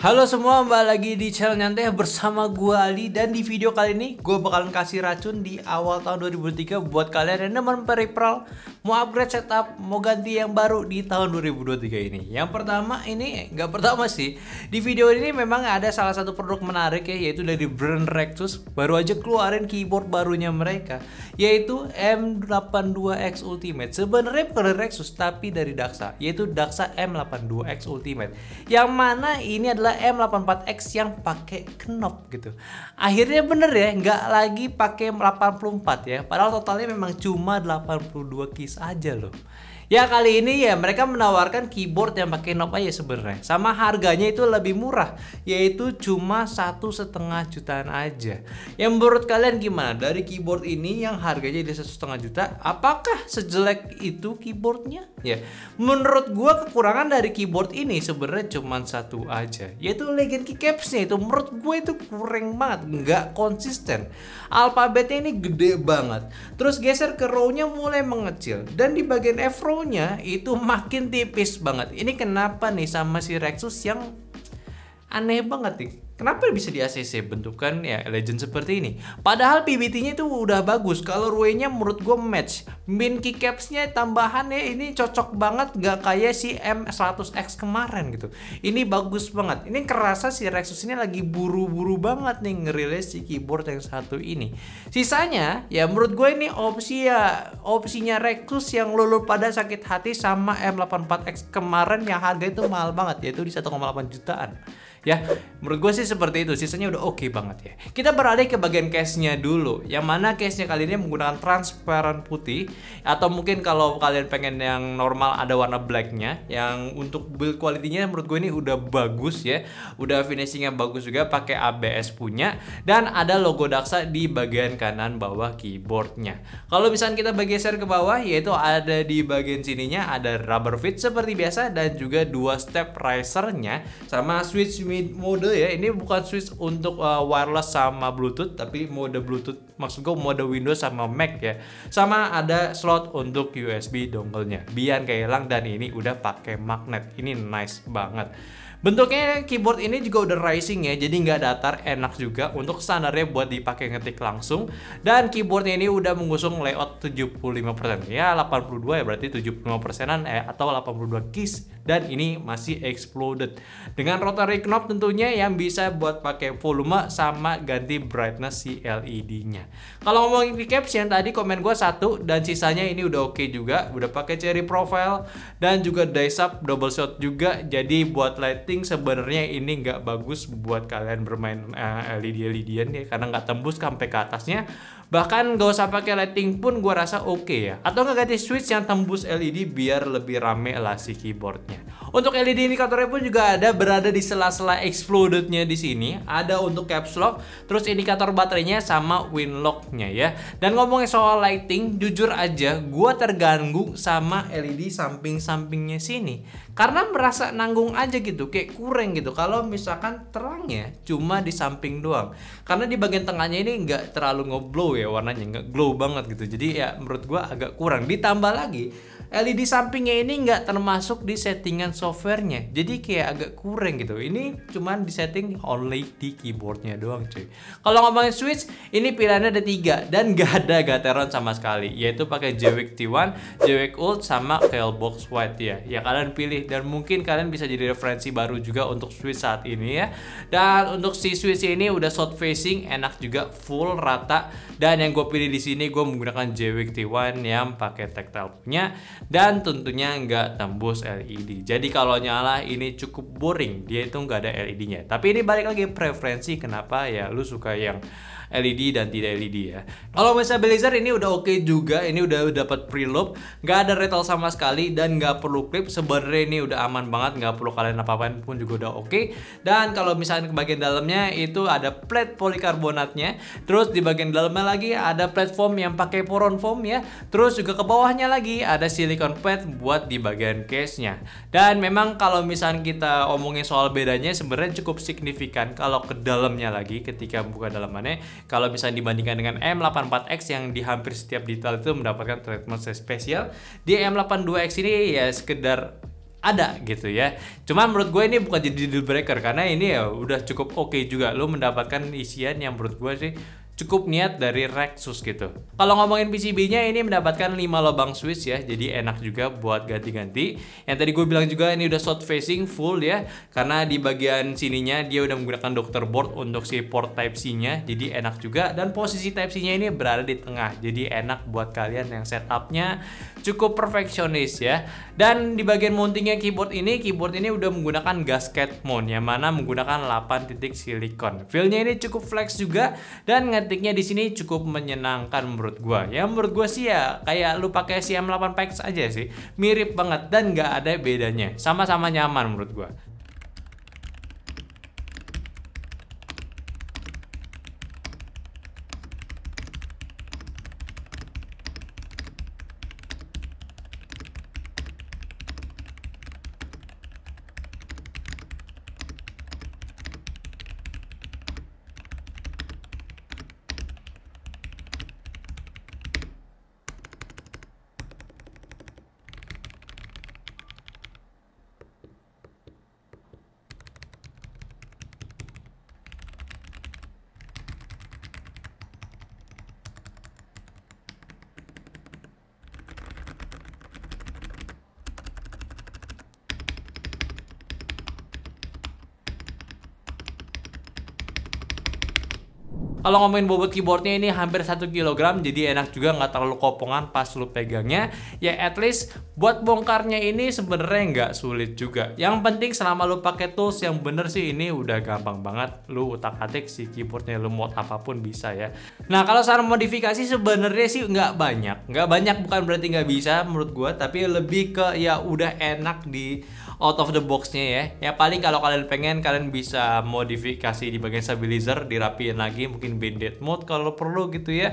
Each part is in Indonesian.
Halo semua, kembali lagi di channel Nyantai bersama gua Ali. Dan di video kali ini gua bakalan kasih racun di awal tahun 2023 buat kalian yang demen peripheral, mau upgrade setup, mau ganti yang baru di tahun 2023 ini. Yang pertama ini, nggak pertama sih, di video ini memang ada salah satu produk menarik ya, yaitu dari brand Rexus. Baru aja keluarin keyboard barunya mereka, yaitu M82X Ultimate. Sebenarnya bukan dari Rexus tapi dari Daxa, yaitu Daxa M82X Ultimate, yang mana ini adalah M84X yang pakai knob gitu. Akhirnya bener ya, nggak lagi pakai 84 ya, padahal totalnya memang cuma 82 keys aja loh. Ya kali ini ya mereka menawarkan keyboard yang pakai knob aja sebenarnya, sama harganya itu lebih murah, yaitu cuma 1,5 jutaan aja. Yang menurut kalian gimana dari keyboard ini yang harganya di 1,5 juta? Apakah sejelek itu keyboardnya? Ya, menurut gua kekurangan dari keyboard ini sebenarnya cuma satu aja, yaitu legend keycapsnya. Itu menurut gue itu kurang banget, nggak konsisten. Alfabetnya ini gede banget, terus geser ke row-nya mulai mengecil, dan di bagian F row-nya itu makin tipis banget. Ini kenapa nih sama si Rexus yang aneh banget nih? Kenapa bisa di ACC bentukan ya legend seperti ini? Padahal PBT-nya itu udah bagus. Kalau Rue-nya menurut gue match. Min keycaps-nya tambahan ya ini cocok banget, nggak kayak si M100X kemarin gitu. Ini bagus banget. Ini kerasa si Rexus ini lagi buru-buru banget nih ngerilis si keyboard yang satu ini. Sisanya ya menurut gue ini opsinya Rexus yang lulu pada sakit hati sama M84X kemarin yang harga itu mahal banget, yaitu di 1,8 jutaan. Ya, menurut gue sih seperti itu. Sisanya udah oke banget ya. Kita beralih ke bagian case-nya dulu, yang mana case-nya kali ini menggunakan transparan putih, atau mungkin kalau kalian pengen yang normal ada warna black-nya. Yang untuk build quality-nya menurut gue ini udah bagus ya, udah finishingnya bagus juga, pakai ABS punya, dan ada logo Daxa di bagian kanan bawah keyboardnya. Kalau misalnya kita bergeser ke bawah, yaitu ada di bagian sininya ada rubber fit seperti biasa, dan juga dua step riser-nya sama switch mode ya. Ini bukan switch untuk wireless sama Bluetooth, tapi mode Bluetooth, maksud gue mode Windows sama Mac ya. Sama ada slot untuk USB dongle-nya biar gak hilang, dan ini udah pakai magnet. Ini nice banget. Bentuknya keyboard ini juga udah rising ya, jadi nggak datar, enak juga untuk standarnya buat dipakai ngetik langsung. Dan keyboardnya ini udah mengusung layout 75%, ya 82 ya berarti 75%an atau 82 keys, dan ini masih exploded dengan rotary knob tentunya yang bisa buat pakai volume sama ganti brightness si LED-nya. Kalau ngomongin keycaps yang tadi komen gue satu, dan sisanya ini udah oke juga, udah pakai cherry profile dan juga dice up double shot juga. Jadi buat lighting sebenarnya ini nggak bagus buat kalian bermain LED-LED-an ya, karena nggak tembus sampai ke atasnya. Bahkan gak usah pakai lighting pun gue rasa oke ya. Atau nggak ganti switch yang tembus LED biar lebih rame lah si keyboardnya. Untuk LED indikatornya pun juga ada, berada di sela-sela explodednya di sini. Ada untuk caps lock, terus indikator baterainya sama win lock-nya ya. Dan ngomongin soal lighting, jujur aja gue terganggu sama LED samping-sampingnya sini, karena merasa nanggung aja gitu, kayak kurang gitu kalau misalkan terangnya cuma di samping doang. Karena di bagian tengahnya ini nggak terlalu ngeblow ya, warnanya nggak glow banget gitu. Jadi ya menurut gua agak kurang. Ditambah lagi LED sampingnya ini nggak termasuk di settingan softwarenya, jadi kayak agak kurang gitu. Ini cuman di setting only di keyboardnya doang cuy. Kalau ngomongin switch, ini pilihannya ada 3 dan nggak ada Gateron sama sekali, yaitu pakai JWIC T1, JWIC Ult sama Tailbox White ya. Ya kalian pilih, dan mungkin kalian bisa jadi referensi baru juga untuk switch saat ini ya. Dan untuk si switch ini udah south facing, enak juga, full rata. Dan yang gue pilih di sini gue menggunakan JWIC T1 yang pakai tactile punya, dan tentunya nggak tembus LED. Jadi kalau nyala ini cukup boring, dia itu nggak ada LED-nya. Tapi ini balik lagi preferensi, kenapa ya lu suka yang LED dan tidak LED ya. Kalau misalnya Belazer ini udah oke juga, ini udah dapat preloop, nggak ada rattle sama sekali, dan nggak perlu clip. Sebenarnya ini udah aman banget, nggak perlu kalian apa-apain pun juga udah oke. Dan kalau misalnya ke bagian dalamnya itu ada plate polikarbonatnya, terus di bagian dalamnya lagi ada platform yang pakai poron foam ya, terus juga ke bawahnya lagi ada silicone pad buat di bagian case-nya. Dan memang kalau misalnya kita omongin soal bedanya, sebenarnya cukup signifikan kalau ke dalamnya lagi ketika buka dalamannya. Kalau misalnya dibandingkan dengan M84X yang di hampir setiap detail itu mendapatkan treatment spesial, di M82X ini ya sekedar ada gitu ya. Cuman menurut gue ini bukan jadi deal breaker karena ini ya udah cukup oke juga lo mendapatkan isian yang menurut gue sih cukup niat dari Rexus gitu. Kalau ngomongin PCB-nya ini mendapatkan 5 lubang switch ya, jadi enak juga buat ganti-ganti. Yang tadi gue bilang juga ini udah south facing full ya, karena di bagian sininya dia udah menggunakan doctor board untuk si port Type C-nya, jadi enak juga. Dan posisi Type C-nya ini berada di tengah, jadi enak buat kalian yang setupnya cukup perfeksionis ya. Dan di bagian mountingnya keyboard ini udah menggunakan gasket mount yang mana menggunakan 8 titik silikon. Feel-nya ini cukup flex juga dan ngetiknya di sini cukup menyenangkan menurut gua. Ya menurut gua sih ya kayak lu pakai si M8 Pax aja sih. Mirip banget dan nggak ada bedanya. Sama-sama nyaman menurut gua. Kalau ngomongin bobot keyboardnya ini hampir 1 kg, jadi enak juga, nggak terlalu kopongan pas lu pegangnya. Ya at least buat bongkarnya ini sebenarnya nggak sulit juga. Yang penting selama lu pakai tools yang bener sih ini udah gampang banget. Lu utak-atik si keyboardnya, lu mod apapun bisa ya. Nah kalau saran modifikasi sebenarnya sih nggak banyak. Nggak banyak bukan berarti nggak bisa menurut gua, tapi lebih ke ya udah enak di out of the box-nya ya. Ya paling kalau kalian pengen, kalian bisa modifikasi di bagian stabilizer, dirapiin lagi, mungkin banded mode kalau perlu gitu ya.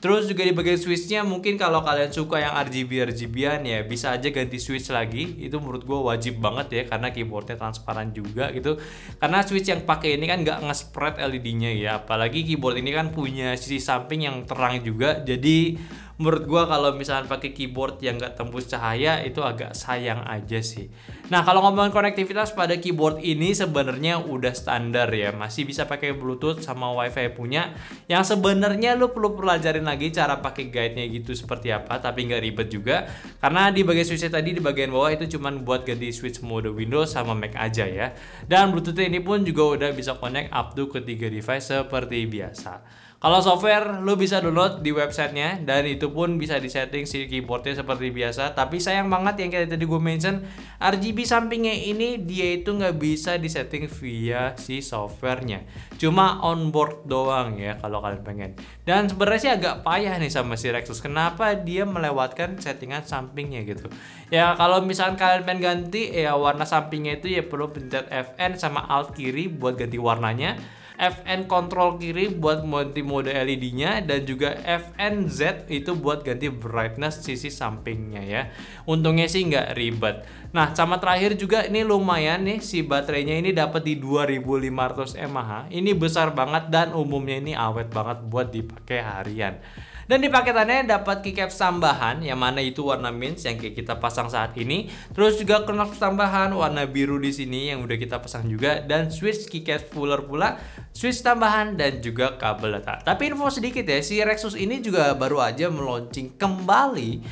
Terus juga di bagian switch-nya mungkin kalau kalian suka yang RGB-RGB-an ya bisa aja ganti switch lagi. Itu menurut gue wajib banget ya karena keyboardnya transparan juga gitu. Karena switch yang pakai ini kan nggak nge-spread LED-nya ya. Apalagi keyboard ini kan punya sisi samping yang terang juga. Jadi menurut gua kalau misalnya pakai keyboard yang nggak tembus cahaya itu agak sayang aja sih. Nah kalau ngomongin konektivitas pada keyboard ini sebenarnya udah standar ya, masih bisa pakai Bluetooth sama WiFi punya. Yang sebenarnya lu perlu pelajarin lagi cara pakai guide-nya gitu seperti apa, tapi nggak ribet juga. Karena di bagian switch tadi di bagian bawah itu cuman buat ganti switch mode Windows sama Mac aja ya. Dan Bluetooth ini pun juga udah bisa connect up to ke 3 device seperti biasa. Kalau software lu bisa download di websitenya dan itu pun bisa disetting si keyboardnya seperti biasa. Tapi sayang banget yang kayak tadi gue mention, RGB sampingnya ini dia itu nggak bisa disetting via si softwarenya. Cuma onboard doang ya kalau kalian pengen. Dan sebenarnya sih agak payah nih sama si Rexus. Kenapa dia melewatkan settingan sampingnya gitu? Ya kalau misalkan kalian pengen ganti ya warna sampingnya itu ya perlu pencet Fn sama Alt kiri buat ganti warnanya. FN kontrol kiri buat ganti mode LED-nya dan juga FN Z itu buat ganti brightness sisi sampingnya ya. Untungnya sih nggak ribet. Nah, sama terakhir juga ini lumayan nih si baterainya ini dapat di 2500 mAh. Ini besar banget dan umumnya ini awet banget buat dipakai harian. Dan di paketannya dapat keycaps tambahan yang mana itu warna mint yang kayak kita pasang saat ini. Terus juga knob tambahan warna biru di sini yang udah kita pasang juga dan switch keycaps fuller pula, switch tambahan dan juga kabel data. Tapi info sedikit ya, si Rexus ini juga baru aja meluncing kembali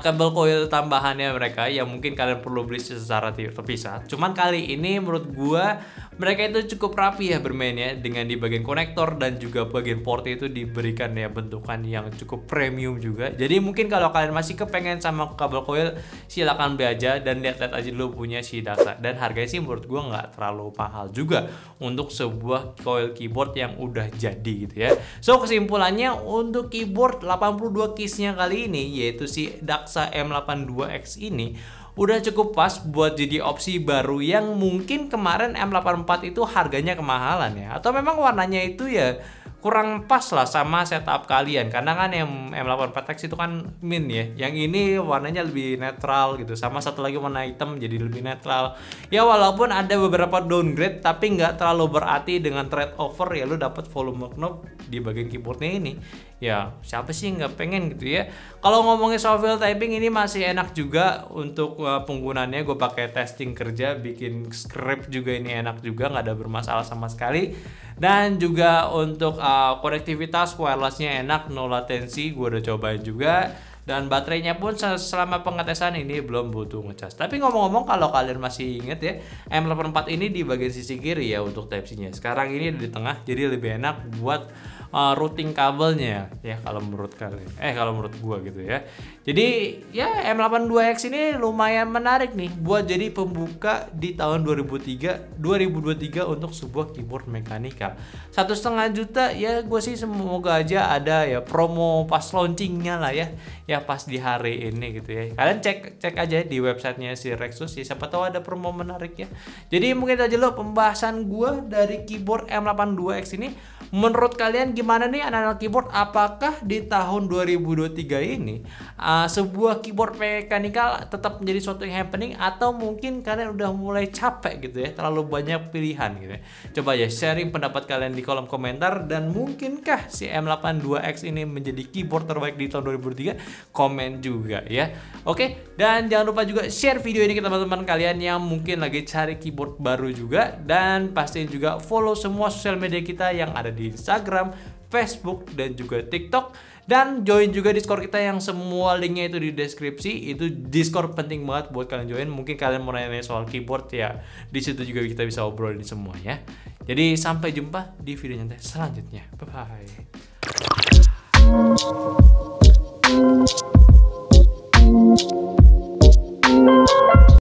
kabel coil tambahannya mereka yang mungkin kalian perlu beli secara terpisah. Cuman kali ini menurut gua mereka itu cukup rapi ya bermainnya dengan di bagian konektor dan juga bagian port itu diberikan ya bentukan yang cukup premium juga. Jadi mungkin kalau kalian masih kepengen sama kabel coil silakan beli aja dan lihat-lihat aja dulu punya si Daxa. Dan harganya sih menurut gua nggak terlalu mahal juga untuk sebuah coil keyboard yang udah jadi gitu ya. So kesimpulannya untuk keyboard 82 keys-nya kali ini yaitu si Daxa M82X ini udah cukup pas buat jadi opsi baru yang mungkin kemarin M84 itu harganya kemahalan ya, atau memang warnanya itu ya kurang pas lah sama setup kalian, karena kan yang M84X itu kan min ya, yang ini warnanya lebih netral gitu, sama satu lagi warna hitam jadi lebih netral ya. Walaupun ada beberapa downgrade tapi nggak terlalu berarti dengan trade over ya, lu dapat volume knob di bagian keyboardnya ini ya. Siapa sih nggak pengen gitu ya. Kalau ngomongin soft wheel typing ini masih enak juga untuk penggunaannya. Gue pakai testing kerja, bikin script juga ini enak juga, nggak ada bermasalah sama sekali. Dan juga untuk konektivitas wirelessnya enak, no latency, gue udah cobain juga. Dan baterainya pun selama pengetesan ini belum butuh ngecas. Tapi ngomong-ngomong, kalau kalian masih inget ya, M84 ini di bagian sisi kiri ya untuk Type-C-nya. Sekarang ini di tengah, jadi lebih enak buat routing kabelnya ya kalau menurut kalian. Kalau menurut gua gitu ya. Jadi ya M82X ini lumayan menarik nih buat jadi pembuka di tahun 2023 untuk sebuah keyboard mekanikal. 1,5 juta ya, gue sih semoga aja ada ya promo pas launchingnya lah ya. Ya pas di hari ini gitu ya. Kalian cek aja di websitenya si Rexus ya, siapa tahu ada promo menarik ya. Jadi mungkin aja lo pembahasan gua dari keyboard M82X ini. Menurut kalian gimana nih anak-anak keyboard? Apakah di tahun 2023 ini sebuah keyboard mekanikal tetap menjadi suatu yang happening, atau mungkin kalian udah mulai capek gitu ya, terlalu banyak pilihan gitu ya? Coba ya sharing pendapat kalian di kolom komentar. Dan mungkinkah si M82X ini menjadi keyboard terbaik di tahun 2023? Komen juga ya. Oke, dan jangan lupa juga share video ini ke teman-teman kalian yang mungkin lagi cari keyboard baru juga. Dan pastiin juga follow semua sosial media kita yang ada di Instagram, Facebook, dan juga TikTok. Dan join juga Discord kita yang semua linknya itu di deskripsi. Itu Discord penting banget buat kalian join. Mungkin kalian mau nanya soal keyboard ya, di situ juga kita bisa obrolin semua ya. Jadi sampai jumpa di video nyantai selanjutnya. Bye bye.